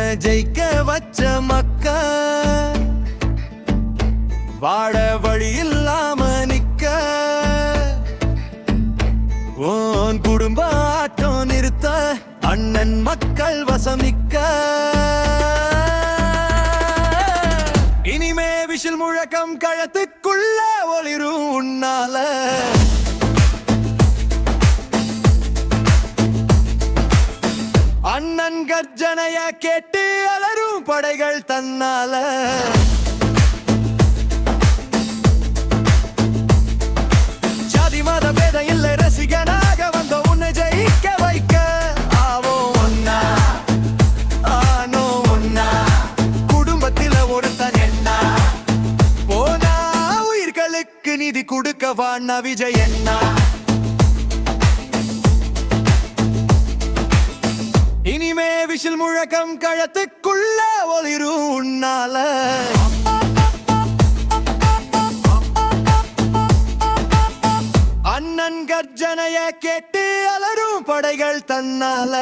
உன்னை ஜெயிக்க வச்ச மக்கா வாழ வழி இல்லாம நிக்க உன் குடும்ப ஆட்டம் நிறுத்த அண்ணன் மக்கள் வசம் நிக்க இனிமே விஷல் முழக்கம் களத்துக்குள்ள ஒளிரும் உன்னால அண்ணன் கர்ஜனைய கேட்டு அலரும் படைகள் தன்னால ஜாதி மத பேதம் இல்லை ரசிகனாக வந்த உன்னை ஜெயிக்க வைக்க ஆவோ ஒன்னா ஆனோ ஒன்னா குடும்பத்தில ஒருத்தன் என்ன போனா உயிர்களுக்கு நிதி கொடுக்க வாண்ணா விஜய் என்ன இனிமே விஷல் முழக்கம் களத்துக்குள்ள ஒளிரும் உன்னால அண்ணன் கர்ஜனைய கேட்டு அலரும் படைகள் தன்னால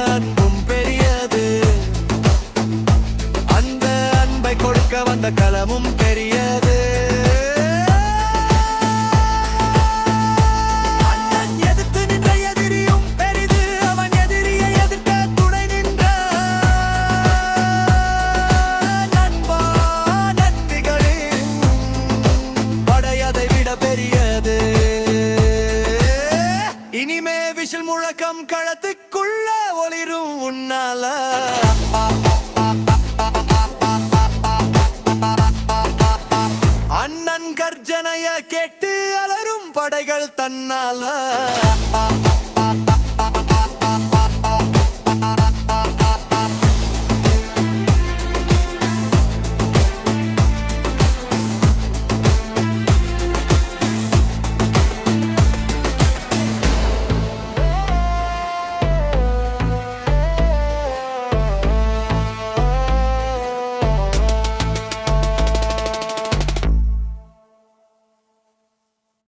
அன்பும் பெரியது அந்த அன்பை கொடுக்க வந்த களமும் பெரியது அண்ணன் எதிர்த்து நின்ற எதிரியும் பெரிது அவன் எதிரியை எதிர்க்க துணை நின்ற நண்பா நன்றிகளின் படையதை விட பெரியது இனிமே விஷல் முழக்கம் களத்துக்குள்ள ஒளிரும் உன்னால அண்ணன் கர்ஜனைய கேட்டு அலரும் படைகள் தன்னால